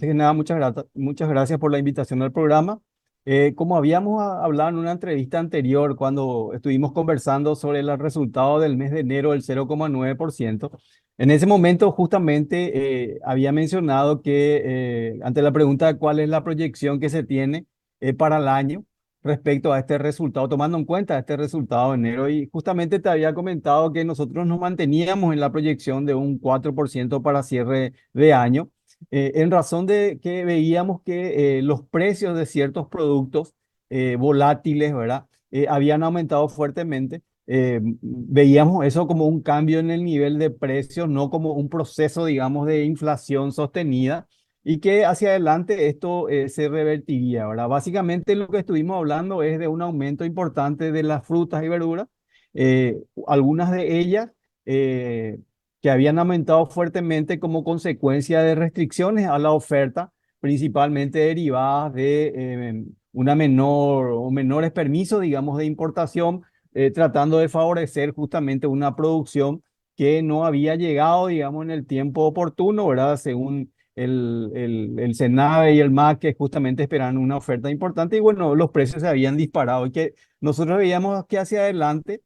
De nada, muchas gracias por la invitación al programa. Como habíamos hablado en una entrevista anterior, cuando estuvimos conversando sobre el resultado del mes de enero del 0,9%, en ese momento justamente había mencionado que ante la pregunta de cuál es la proyección que se tiene para el año respecto a este resultado, tomando en cuenta este resultado de enero, y justamente te había comentado que nosotros nos manteníamos en la proyección de un 4% para cierre de año en razón de que veíamos que los precios de ciertos productos volátiles, ¿verdad? Habían aumentado fuertemente. Veíamos eso como un cambio en el nivel de precios, no como un proceso, digamos, de inflación sostenida y que hacia adelante esto se revertiría, ¿verdad? Básicamente lo que estuvimos hablando es de un aumento importante de las frutas y verduras, algunas de ellas eh, que habían aumentado fuertemente como consecuencia de restricciones a la oferta, principalmente derivadas de una menor o menores permisos, digamos, de importación, tratando de favorecer justamente una producción que no había llegado, digamos, en el tiempo oportuno, ¿verdad? Según el SENAVE y el MAC, que justamente esperaban una oferta importante y bueno, los precios se habían disparado y que nosotros veíamos que hacia adelante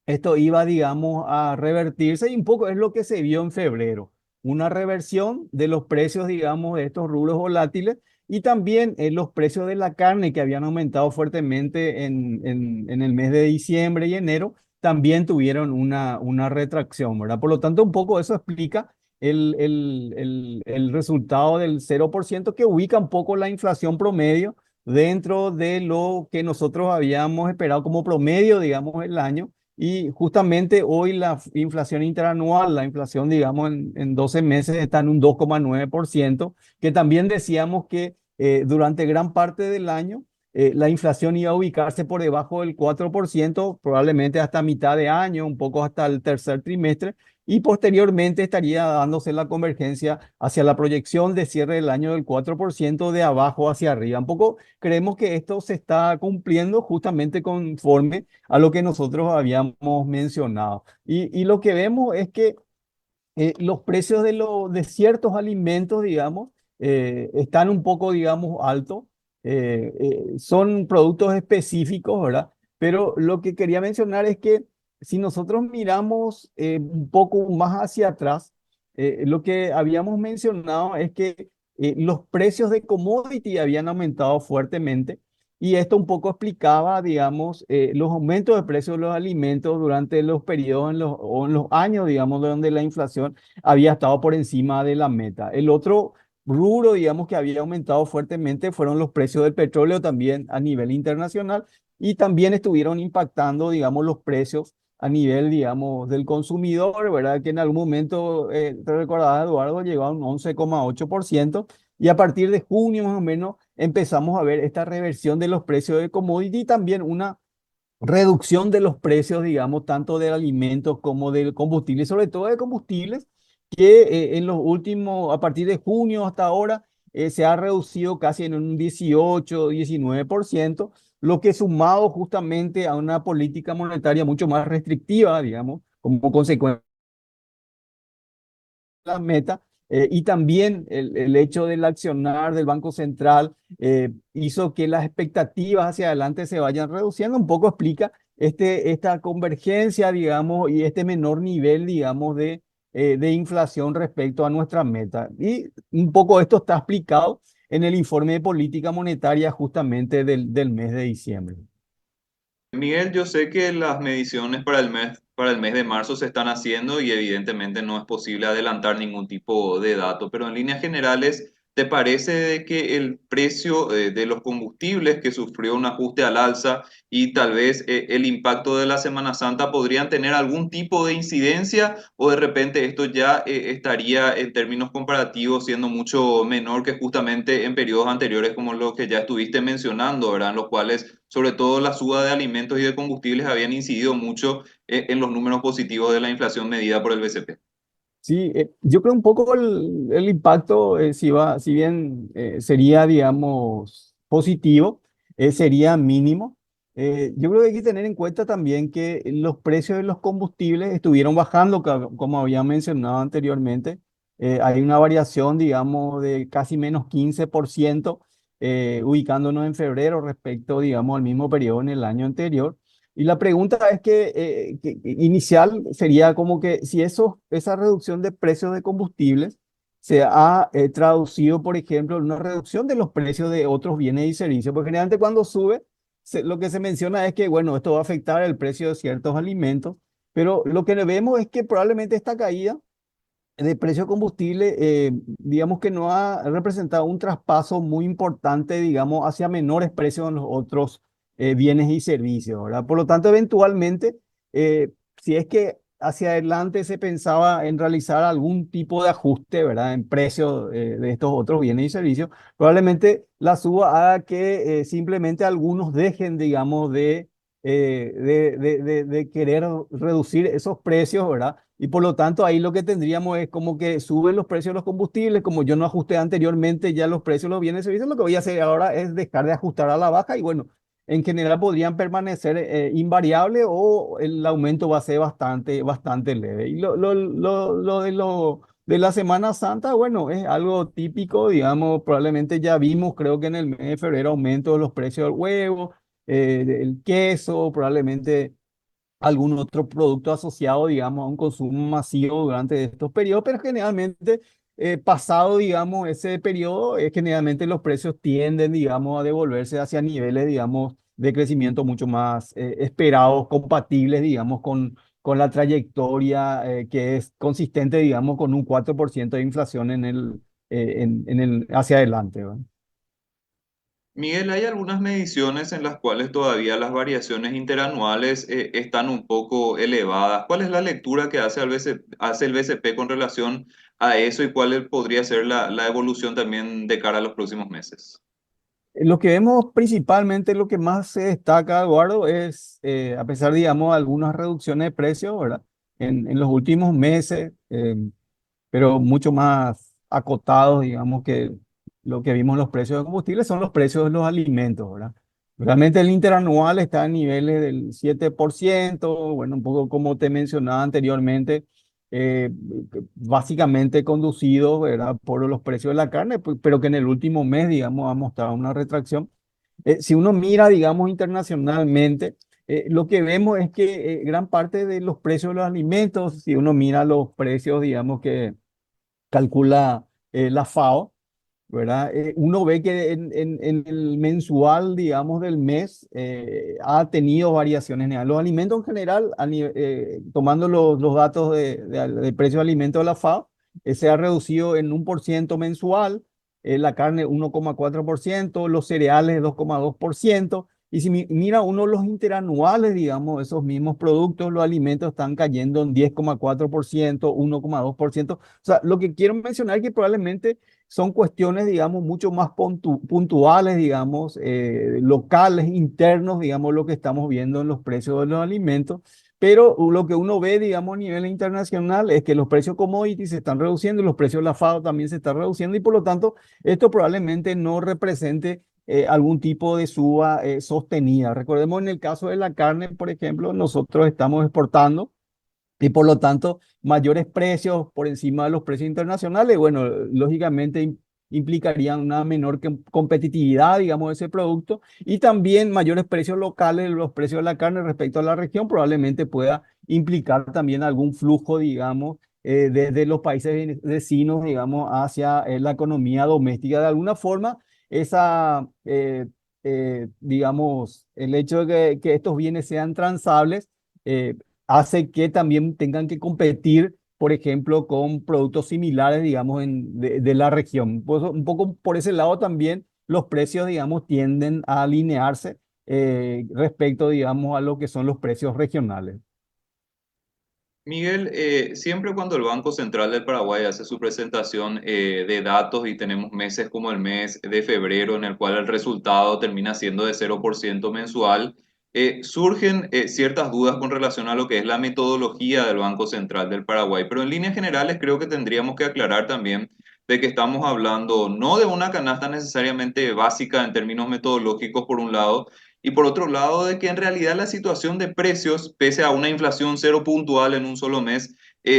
esto iba, digamos, a revertirse y un poco es lo que se vio en febrero, una reversión de los precios, digamos, de estos rubros volátiles y también los precios de la carne que habían aumentado fuertemente en el mes de diciembre y enero, también tuvieron una retracción, ¿verdad? Por lo tanto, un poco eso explica el resultado del 0% que ubica un poco la inflación promedio dentro de lo que nosotros habíamos esperado como promedio, digamos, el año y justamente hoy la inflación interanual, la inflación, digamos, en 12 meses está en un 2,9%, que también decíamos que durante gran parte del año la inflación iba a ubicarse por debajo del 4%, probablemente hasta mitad de año, un poco hasta el tercer trimestre, y posteriormente estaría dándose la convergencia hacia la proyección de cierre del año del 4% de abajo hacia arriba. Un poco creemos que esto se está cumpliendo justamente conforme a lo que nosotros habíamos mencionado. Y lo que vemos es que los precios de ciertos alimentos, digamos, están un poco, digamos, altos. Son productos específicos, ¿verdad? Pero lo que quería mencionar es que si nosotros miramos un poco más hacia atrás, lo que habíamos mencionado es que los precios de commodity habían aumentado fuertemente y esto un poco explicaba, digamos, los aumentos de precios de los alimentos durante los periodos o en los años, digamos, donde la inflación había estado por encima de la meta. El otro rubro, digamos, que había aumentado fuertemente fueron los precios del petróleo también a nivel internacional y también estuvieron impactando, digamos, los precios a nivel, digamos, del consumidor, ¿verdad? Que en algún momento, te recordaba, Eduardo, llegó a un 11,8% y a partir de junio más o menos empezamos a ver esta reversión de los precios de commodity y también una reducción de los precios, digamos, tanto de alimentos como del combustible, sobre todo de combustibles, que en los últimos, a partir de junio hasta ahora, se ha reducido casi en un 18-19%, lo que sumado justamente a una política monetaria mucho más restrictiva, digamos, como consecuencia la meta. Y también el hecho del accionar del Banco Central hizo que las expectativas hacia adelante se vayan reduciendo. Un poco explica esta convergencia, digamos, y este menor nivel, digamos, de inflación respecto a nuestra meta. Y un poco esto está explicado en el informe de política monetaria justamente del mes de diciembre. Miguel, yo sé que las mediciones para el mes de marzo se están haciendo y evidentemente no es posible adelantar ningún tipo de dato, pero en líneas generales, ¿te parece de que el precio de los combustibles que sufrió un ajuste al alza y tal vez el impacto de la Semana Santa podrían tener algún tipo de incidencia o de repente esto ya estaría en términos comparativos siendo mucho menor que justamente en periodos anteriores como los que ya estuviste mencionando, ¿verdad? En los cuales sobre todo la suba de alimentos y de combustibles habían incidido mucho en los números positivos de la inflación medida por el BCP. Sí, yo creo un poco el impacto, si bien sería, digamos, positivo, sería mínimo. Yo creo que hay que tener en cuenta también que los precios de los combustibles estuvieron bajando, como había mencionado anteriormente, hay una variación, digamos, de casi menos 15%, ubicándonos en febrero respecto, digamos, al mismo periodo en el año anterior. Y la pregunta es que inicial sería como que si esa reducción de precios de combustibles se ha traducido, por ejemplo, en una reducción de los precios de otros bienes y servicios, porque generalmente cuando sube, lo que se menciona es que, bueno, esto va a afectar el precio de ciertos alimentos, pero lo que vemos es que probablemente esta caída de precio de combustible, digamos que no ha representado un traspaso muy importante, digamos, hacia menores precios en los otros bienes y servicios, ¿verdad? Por lo tanto, eventualmente, si es que hacia adelante se pensaba en realizar algún tipo de ajuste, ¿verdad? En precios de estos otros bienes y servicios, probablemente la suba haga que simplemente algunos dejen, digamos, de querer reducir esos precios, ¿verdad? Y por lo tanto ahí lo que tendríamos es como que suben los precios de los combustibles, como yo no ajusté anteriormente ya los precios de los bienes y servicios, lo que voy a hacer ahora es dejar de ajustar a la baja y bueno, en general podrían permanecer invariables o el aumento va a ser bastante leve. Y lo de la Semana Santa, bueno, es algo típico, digamos, probablemente ya vimos, creo que en el mes de febrero aumento de los precios del huevo, el queso, probablemente algún otro producto asociado, digamos, a un consumo masivo durante estos periodos, pero generalmente, pasado, digamos, ese periodo, generalmente los precios tienden, digamos, a devolverse hacia niveles, digamos, de crecimiento mucho más esperados, compatibles, digamos, con la trayectoria que es consistente, digamos, con un 4% de inflación hacia adelante, ¿verdad? Miguel, hay algunas mediciones en las cuales todavía las variaciones interanuales están un poco elevadas. ¿Cuál es la lectura que hace el BCP con relación a eso y cuál podría ser la evolución también de cara a los próximos meses? Lo que vemos principalmente, lo que más se destaca, Eduardo, es, a pesar, digamos, de algunas reducciones de precios, ¿verdad? En los últimos meses, pero mucho más acotados, digamos, que lo que vimos en los precios de combustible son los precios de los alimentos, ¿verdad? Realmente el interanual está a niveles del 7%, bueno, un poco como te mencionaba anteriormente, eh, básicamente conducido, ¿verdad? Por los precios de la carne, pero que en el último mes, digamos, ha mostrado una retracción. Si uno mira, digamos, internacionalmente, lo que vemos es que gran parte de los precios de los alimentos, si uno mira los precios, digamos, que calcula la FAO, ¿verdad? Uno ve que en el mensual, digamos, del mes ha tenido variaciones. Los alimentos en general, tomando los datos de precio de alimentos de la FAO, se ha reducido en 1% mensual, la carne 1,4%, los cereales 2,2%. Y si mira uno los interanuales, digamos, esos mismos productos, los alimentos están cayendo en 10,4%, 1,2%. O sea, lo que quiero mencionar es que probablemente son cuestiones, digamos, mucho más puntuales, digamos, locales, internos, digamos, lo que estamos viendo en los precios de los alimentos. Pero lo que uno ve, digamos, a nivel internacional es que los precios commodities se están reduciendo, los precios de la FAO también se están reduciendo y por lo tanto esto probablemente no represente algún tipo de suba sostenida. Recordemos en el caso de la carne, por ejemplo, nosotros estamos exportando y por lo tanto mayores precios por encima de los precios internacionales, bueno, lógicamente implicarían una menor competitividad, digamos, de ese producto y también mayores precios locales, los precios de la carne respecto a la región probablemente pueda implicar también algún flujo, digamos, desde los países vecinos, digamos, hacia la economía doméstica. De alguna forma, esa, digamos, el hecho de que estos bienes sean transables, eh, hace que también tengan que competir, por ejemplo, con productos similares, digamos, de la región. Pues un poco por ese lado también los precios, digamos, tienden a alinearse respecto, digamos, a lo que son los precios regionales. Miguel, siempre cuando el Banco Central del Paraguay hace su presentación de datos y tenemos meses como el mes de febrero en el cual el resultado termina siendo de 0% mensual, surgen ciertas dudas con relación a lo que es la metodología del Banco Central del Paraguay. Pero en líneas generales creo que tendríamos que aclarar también de que estamos hablando no de una canasta necesariamente básica en términos metodológicos por un lado, y por otro lado, de que en realidad la situación de precios, pese a una inflación cero puntual en un solo mes,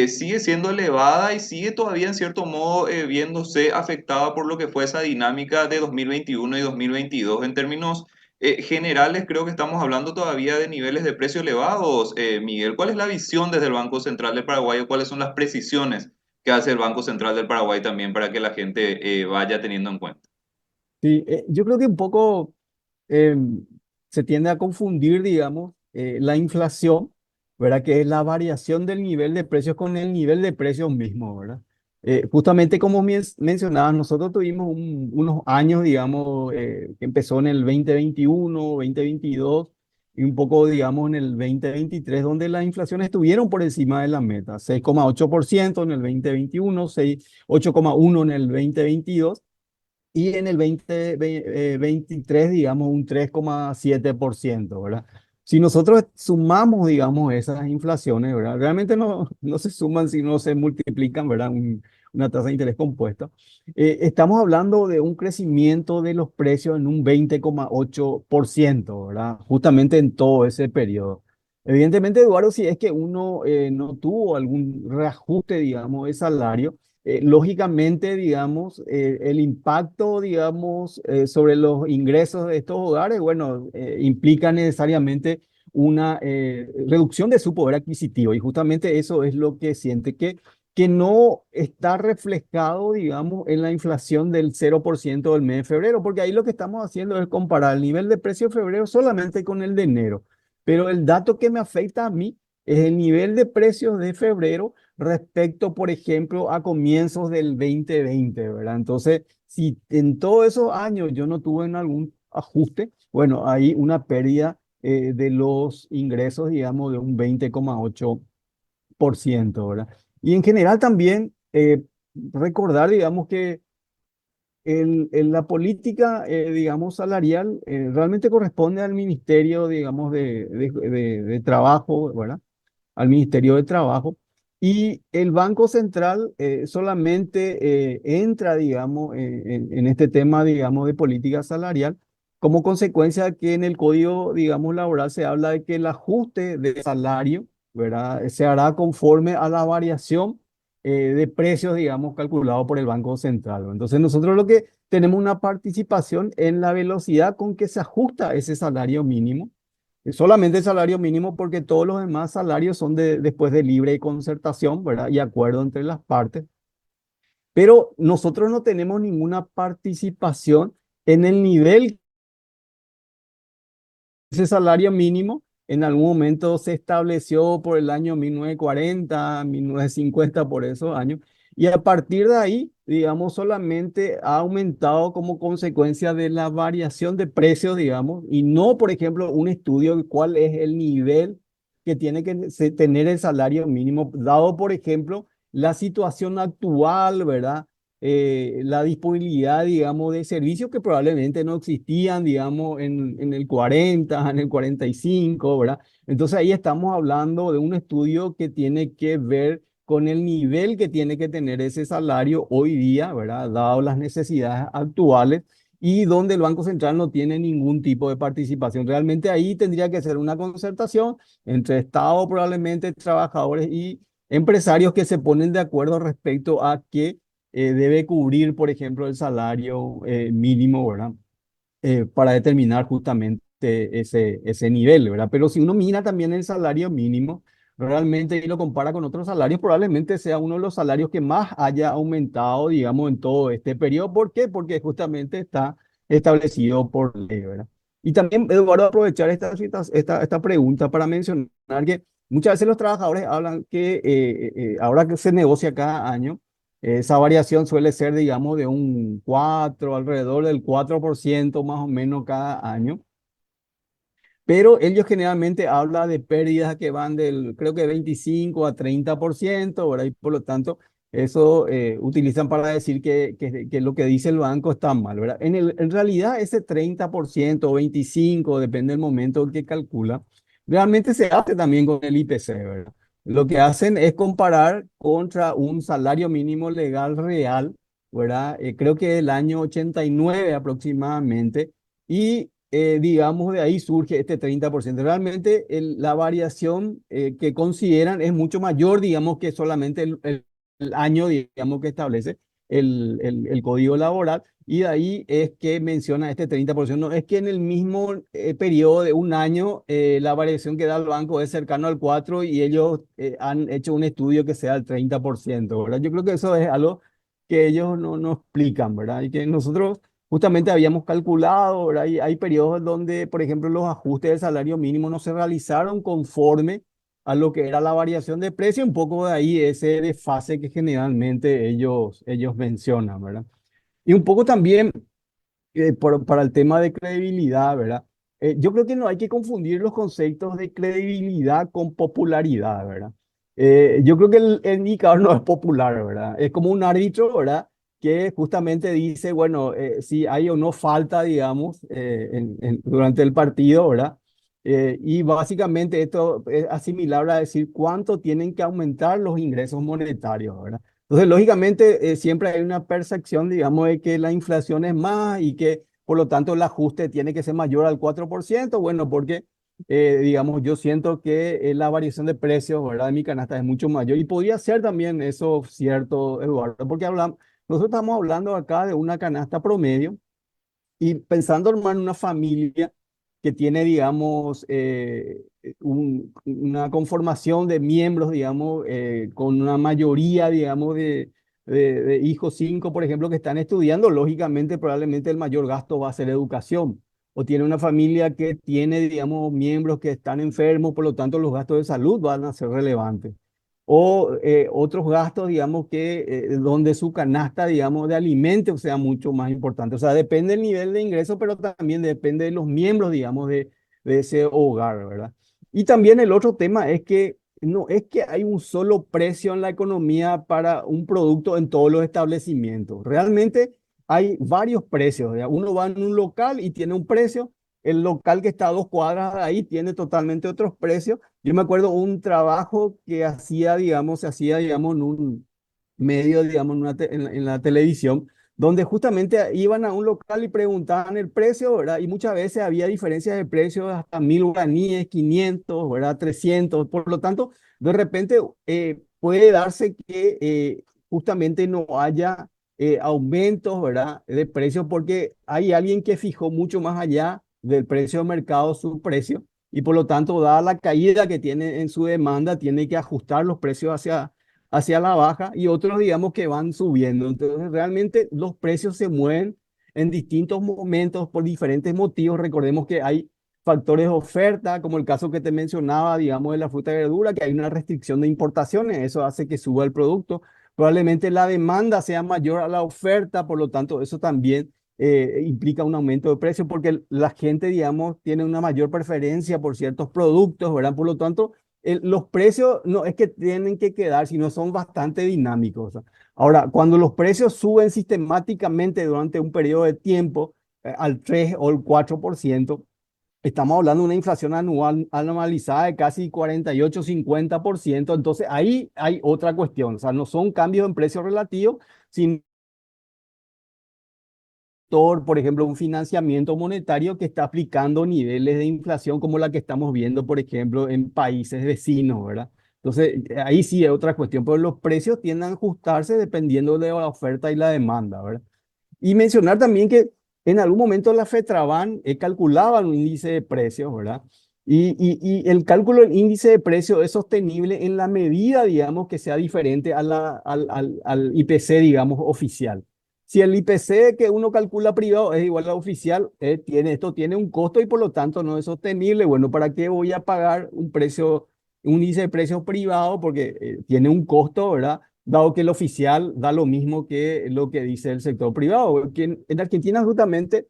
sigue siendo elevada y sigue todavía en cierto modo viéndose afectada por lo que fue esa dinámica de 2021 y 2022 en términos generales. Creo que estamos hablando todavía de niveles de precio elevados. Miguel, ¿cuál es la visión desde el Banco Central del Paraguay o cuáles son las precisiones que hace el Banco Central del Paraguay también para que la gente vaya teniendo en cuenta? Sí, yo creo que un poco eh, se tiende a confundir, digamos, la inflación, ¿verdad? Que es la variación del nivel de precios con el nivel de precios mismo, ¿verdad? Justamente como mencionabas, nosotros tuvimos unos años, digamos, que empezó en el 2021, 2022 y un poco, digamos, en el 2023, donde las inflaciones estuvieron por encima de la meta, 6,8% en el 2021, 8,1% en el 2022 y en el 2023, digamos, un 3,7%, ¿verdad? Si nosotros sumamos, digamos, esas inflaciones, ¿verdad? Realmente no se suman, sino se multiplican, ¿verdad? Una tasa de interés compuesta. Estamos hablando de un crecimiento de los precios en un 20,8%, ¿verdad? Justamente en todo ese periodo. Evidentemente, Eduardo, si es que uno no tuvo algún reajuste, digamos, de salario, lógicamente, digamos, el impacto, digamos, sobre los ingresos de estos hogares, bueno, implica necesariamente una reducción de su poder adquisitivo y justamente eso es lo que siente que no está reflejado, digamos, en la inflación del 0% del mes de febrero, porque ahí lo que estamos haciendo es comparar el nivel de precio de febrero solamente con el de enero, pero el dato que me afecta a mí es el nivel de precios de febrero respecto, por ejemplo, a comienzos del 2020, ¿verdad? Entonces, si en todos esos años yo no tuve en algún ajuste, bueno, hay una pérdida de los ingresos, digamos, de un 20,8%, ¿verdad? Y en general también recordar, digamos, que la política, digamos, salarial realmente corresponde al Ministerio, digamos, de Trabajo, ¿verdad? Al Ministerio de Trabajo. Y el Banco Central solamente entra, digamos, en este tema, digamos, de política salarial, como consecuencia de que en el Código, digamos, laboral se habla de que el ajuste de salario, ¿verdad? Se hará conforme a la variación de precios, digamos, calculado por el Banco Central, ¿no? Entonces nosotros lo que tenemos una participación en la velocidad con que se ajusta ese salario mínimo, solamente el salario mínimo porque todos los demás salarios son después de libre concertación, ¿verdad? Y acuerdo entre las partes. Pero nosotros no tenemos ninguna participación en el nivel. Ese salario mínimo en algún momento se estableció por el año 1940, 1950, por esos años, y a partir de ahí, digamos, solamente ha aumentado como consecuencia de la variación de precios, digamos, y no, por ejemplo, un estudio de cuál es el nivel que tiene que tener el salario mínimo, dado, por ejemplo, la situación actual, ¿verdad? La disponibilidad, digamos, de servicios que probablemente no existían, digamos, en el 40, en el 45, ¿verdad? Entonces ahí estamos hablando de un estudio que tiene que ver con el nivel que tiene que tener ese salario hoy día, ¿verdad? Dado las necesidades actuales y donde el Banco Central no tiene ningún tipo de participación. Realmente ahí tendría que ser una concertación entre Estado, probablemente trabajadores y empresarios que se ponen de acuerdo respecto a qué debe cubrir, por ejemplo, el salario mínimo, ¿verdad? Para determinar justamente ese nivel, ¿verdad? Pero si uno mira también el salario mínimo, realmente y lo compara con otros salarios, probablemente sea uno de los salarios que más haya aumentado, digamos, en todo este periodo. ¿Por qué? Porque justamente está establecido por ley, ¿verdad? Y también, Eduardo, aprovechar esta pregunta para mencionar que muchas veces los trabajadores hablan que ahora que se negocia cada año, esa variación suele ser, digamos, de un 4, alrededor del 4% más o menos cada año. Pero ellos generalmente hablan de pérdidas que van del, creo que 25 a 30%, ¿verdad? Y por lo tanto, eso utilizan para decir que lo que dice el banco está mal, ¿verdad? En realidad, ese 30% o 25%, depende del momento en que calcula, realmente se hace también con el IPC, ¿verdad? Lo que hacen es comparar contra un salario mínimo legal real, ¿verdad? Creo que el año 89 aproximadamente, y digamos, de ahí surge este 30%. Realmente la variación que consideran es mucho mayor, digamos, que solamente el año, digamos, que establece el código laboral. Y de ahí es que menciona este 30%. No es que en el mismo periodo de un año la variación que da el banco es cercano al 4 y ellos han hecho un estudio que sea el 30%, ¿verdad? Yo creo que eso es algo que ellos no explican, ¿verdad? Y que nosotros justamente habíamos calculado, ¿verdad? Y hay periodos donde, por ejemplo, los ajustes del salario mínimo no se realizaron conforme a lo que era la variación de precio, un poco de ahí ese desfase que generalmente ellos mencionan, ¿verdad? Y un poco también para el tema de credibilidad, ¿verdad? Yo creo que no hay que confundir los conceptos de credibilidad con popularidad, ¿verdad? Yo creo que el indicador no es popular, ¿verdad? Es como un árbitro, ¿verdad? Que justamente dice, bueno, si hay o no falta, digamos, durante el partido, ¿verdad? Y básicamente esto es asimilable a decir cuánto tienen que aumentar los ingresos monetarios, ¿verdad? Entonces, lógicamente, siempre hay una percepción, digamos, de que la inflación es más y que, por lo tanto, el ajuste tiene que ser mayor al 4%. Bueno, porque, digamos, yo siento que la variación de precios, ¿verdad?, de mi canasta es mucho mayor. Y podría ser también eso cierto, Eduardo, porque nosotros estamos hablando acá de una canasta promedio y pensando, hermano, en una familia que tiene, digamos, una conformación de miembros, digamos, con una mayoría, digamos, de hijos, cinco, por ejemplo, que están estudiando, lógicamente, probablemente el mayor gasto va a ser educación. O tiene una familia que tiene, digamos, miembros que están enfermos, por lo tanto, los gastos de salud van a ser relevantes. O otros gastos, digamos, que donde su canasta, digamos, de alimentos sea mucho más importante. O sea, depende del nivel de ingreso, pero también depende de los miembros, digamos, de ese hogar, ¿verdad? Y también el otro tema es que no es que hay un solo precio en la economía para un producto en todos los establecimientos. Realmente hay varios precios, ¿verdad? Uno va en un local y tiene un precio, el local que está a 2 cuadras de ahí tiene totalmente otros precios. Yo me acuerdo un trabajo que hacía, digamos, se hacía, digamos, en un medio, digamos, en la televisión, donde justamente iban a un local y preguntaban el precio, ¿verdad? Y muchas veces había diferencias de precios hasta 1.000 guaraníes, 500, ¿verdad? 300. Por lo tanto, de repente puede darse que justamente no haya aumentos, ¿verdad? De precios porque hay alguien que fijó mucho más allá del precio de mercado su precio y por lo tanto, dada la caída que tiene en su demanda, tiene que ajustar los precios hacia la baja y otros, digamos, que van subiendo. Entonces, realmente los precios se mueven en distintos momentos por diferentes motivos. Recordemos que hay factores de oferta, como el caso que te mencionaba, digamos, de la fruta y verdura, que hay una restricción de importaciones, eso hace que suba el producto. Probablemente la demanda sea mayor a la oferta, por lo tanto, eso también implica un aumento de precio porque la gente, digamos, tiene una mayor preferencia por ciertos productos, ¿verdad? Por lo tanto, los precios no es que tienen que quedar, sino son bastante dinámicos. Ahora, cuando los precios suben sistemáticamente durante un periodo de tiempo al 3 o el 4%, estamos hablando de una inflación anual anualizada de casi 48-50%. Entonces, ahí hay otra cuestión. O sea, no son cambios en precios relativos, sino por ejemplo, un financiamiento monetario que está aplicando niveles de inflación como la que estamos viendo, por ejemplo, en países vecinos, ¿verdad? Entonces, ahí sí es otra cuestión, pero los precios tienden a ajustarse dependiendo de la oferta y la demanda, ¿verdad? Y mencionar también que en algún momento la FETRABAN calculaba un índice de precios, ¿verdad? Y el cálculo del índice de precios es sostenible en la medida, digamos, que sea diferente al IPC, digamos, oficial. Si el IPC que uno calcula privado es igual al oficial, esto tiene un costo y por lo tanto no es sostenible. Bueno, ¿para qué voy a pagar un precio, un índice de precios privado? Porque tiene un costo, ¿verdad? Dado que el oficial da lo mismo que lo que dice el sector privado. En Argentina justamente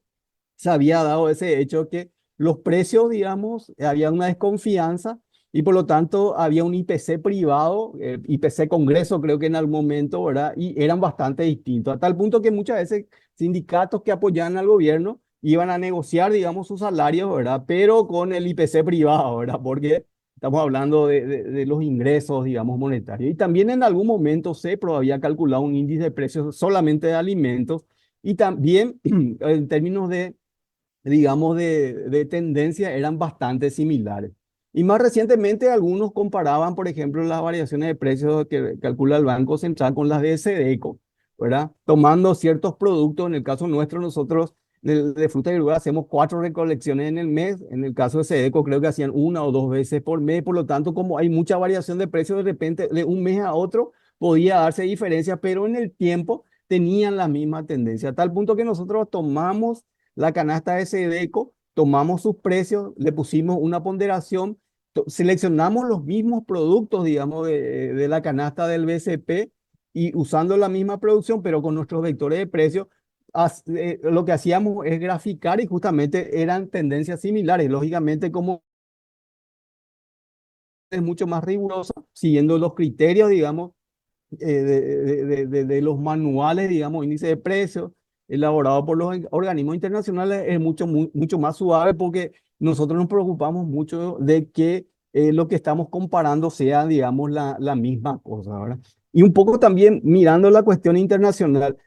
se había dado ese hecho que los precios, digamos, había una desconfianza y por lo tanto había un IPC privado, IPC Congreso creo que en algún momento, ¿verdad? Y eran bastante distintos, a tal punto que muchas veces sindicatos que apoyaban al gobierno iban a negociar, digamos, sus salarios, ¿verdad? Pero con el IPC privado, ¿verdad? Porque estamos hablando de los ingresos, digamos, monetarios. Y también en algún momento CEPRO había calculado un índice de precios solamente de alimentos y también en términos digamos, de tendencia eran bastante similares. Y más recientemente algunos comparaban, por ejemplo, las variaciones de precios que calcula el Banco Central con las de Sedeco, ¿verdad? Tomando ciertos productos, en el caso nuestro, nosotros de fruta y verdura hacemos 4 recolecciones en el mes, en el caso de Sedeco creo que hacían 1 o 2 veces por mes, por lo tanto, como hay mucha variación de precios, de repente de un mes a otro podía darse diferencia, pero en el tiempo tenían la misma tendencia, a tal punto que nosotros tomamos la canasta de Sedeco, tomamos sus precios, le pusimos una ponderación, seleccionamos los mismos productos, digamos, de la canasta del BCP y usando la misma producción, pero con nuestros vectores de precios, lo que hacíamos es graficar y justamente eran tendencias similares. Lógicamente, como es mucho más rigurosa, siguiendo los criterios, digamos, de los manuales, digamos, índice de precios elaborado por los organismos internacionales es mucho más suave porque nosotros nos preocupamos mucho de que lo que estamos comparando sea, digamos, la misma cosa, ¿verdad? Y un poco también mirando la cuestión internacional,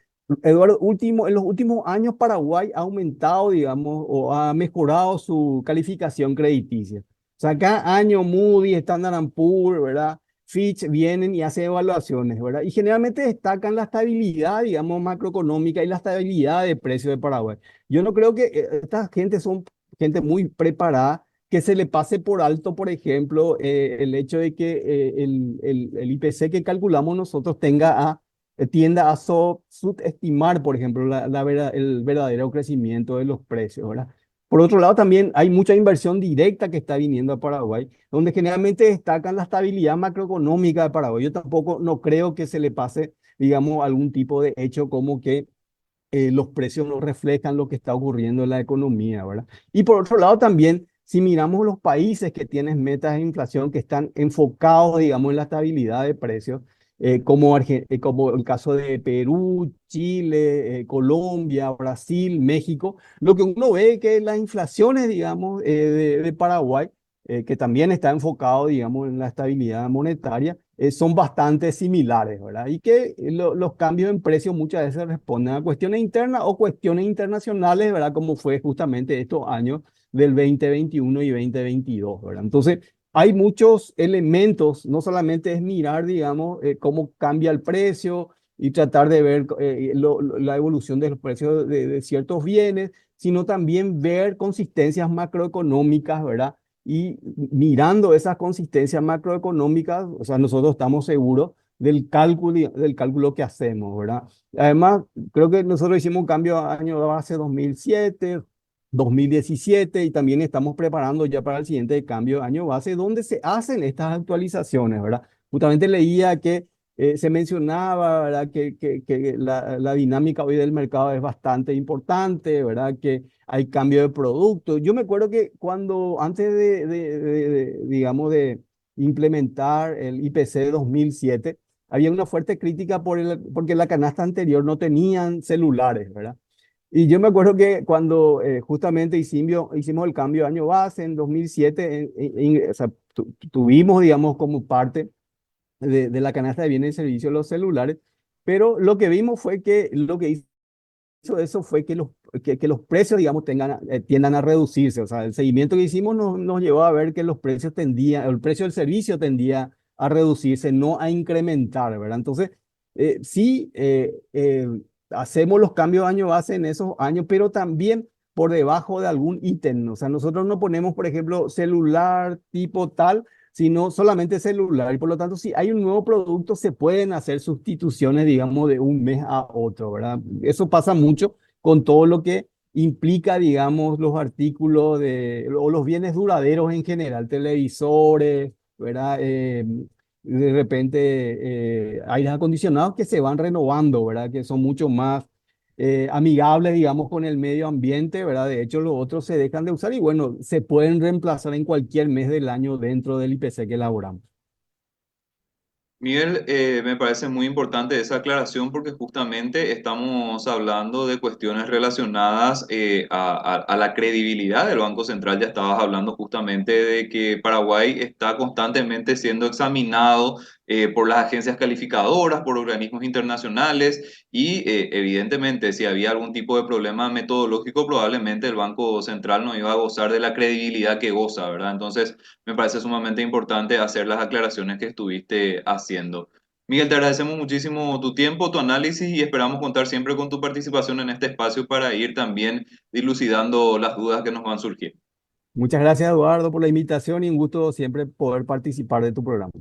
Eduardo, en los últimos años Paraguay ha aumentado, digamos, o ha mejorado su calificación crediticia. O sea, cada año Moody, Standard Poor's, ¿verdad? Fitch vienen y hacen evaluaciones, ¿verdad? Y generalmente destacan la estabilidad, digamos, macroeconómica y la estabilidad de precios de Paraguay. Yo no creo que esta gente son gente muy preparada, que se le pase por alto, por ejemplo, el hecho de que el IPC que calculamos nosotros tienda a subestimar, por ejemplo, el verdadero crecimiento de los precios, ¿verdad? Por otro lado, también hay mucha inversión directa que está viniendo a Paraguay, donde generalmente destacan la estabilidad macroeconómica de Paraguay. Yo tampoco no creo que se le pase, digamos, algún tipo de hecho como que los precios no reflejan lo que está ocurriendo en la economía, ¿verdad? Y por otro lado, también, si miramos los países que tienen metas de inflación que están enfocados, digamos, en la estabilidad de precios, como el caso de Perú, Chile, Colombia, Brasil, México, lo que uno ve es que las inflaciones, digamos, de Paraguay, que también está enfocado, digamos, en la estabilidad monetaria, son bastante similares, ¿verdad? Y que los cambios en precios muchas veces responden a cuestiones internas o cuestiones internacionales, ¿verdad? Como fue justamente estos años del 2021 y 2022, ¿verdad? Entonces, hay muchos elementos, no solamente es mirar, digamos, cómo cambia el precio y tratar de ver la evolución de los precios de ciertos bienes, sino también ver consistencias macroeconómicas, ¿verdad? Y mirando esas consistencias macroeconómicas, o sea, nosotros estamos seguros del cálculo que hacemos, ¿verdad? Además, creo que nosotros hicimos un cambio año base 2007, 2017 y también estamos preparando ya para el siguiente cambio de año base, donde se hacen estas actualizaciones, ¿verdad? Justamente leía que se mencionaba, ¿verdad? Que la dinámica hoy del mercado es bastante importante, ¿verdad? Que hay cambio de producto. Yo me acuerdo que cuando antes digamos, de implementar el IPC de 2007, había una fuerte crítica porque la canasta anterior no tenían celulares, ¿verdad? Y yo me acuerdo que cuando justamente hicimos el cambio de año base en 2007, o sea, tuvimos, digamos, como parte de la canasta de bienes y servicios los celulares, pero lo que vimos fue que lo que hizo eso fue que los precios, digamos, tiendan a reducirse. O sea, el seguimiento que hicimos nos llevó a ver que el precio del servicio tendía a reducirse, no a incrementar, ¿verdad? Entonces, sí, hacemos los cambios de año base en esos años, pero también por debajo de algún ítem. O sea, nosotros no ponemos, por ejemplo, celular tipo tal, sino solamente celular. Y por lo tanto, si hay un nuevo producto, se pueden hacer sustituciones, digamos, de un mes a otro, ¿verdad? Eso pasa mucho con todo lo que implica, digamos, los artículos o los bienes duraderos en general, televisores, ¿verdad? De repente, aires acondicionados que se van renovando, ¿verdad? Que son mucho más amigables, digamos, con el medio ambiente, ¿verdad? De hecho, los otros se dejan de usar y bueno, se pueden reemplazar en cualquier mes del año dentro del IPC que elaboramos. Miguel, me parece muy importante esa aclaración porque justamente estamos hablando de cuestiones relacionadas a la credibilidad del Banco Central. Ya estabas hablando justamente de que Paraguay está constantemente siendo examinado por las agencias calificadoras, por organismos internacionales y evidentemente si había algún tipo de problema metodológico, probablemente el Banco Central no iba a gozar de la credibilidad que goza, ¿verdad? Entonces, me parece sumamente importante hacer las aclaraciones que estuviste haciendo. Miguel, te agradecemos muchísimo tu tiempo, tu análisis y esperamos contar siempre con tu participación en este espacio para ir también dilucidando las dudas que nos van surgiendo. Muchas gracias, Eduardo, por la invitación y un gusto siempre poder participar de tu programa.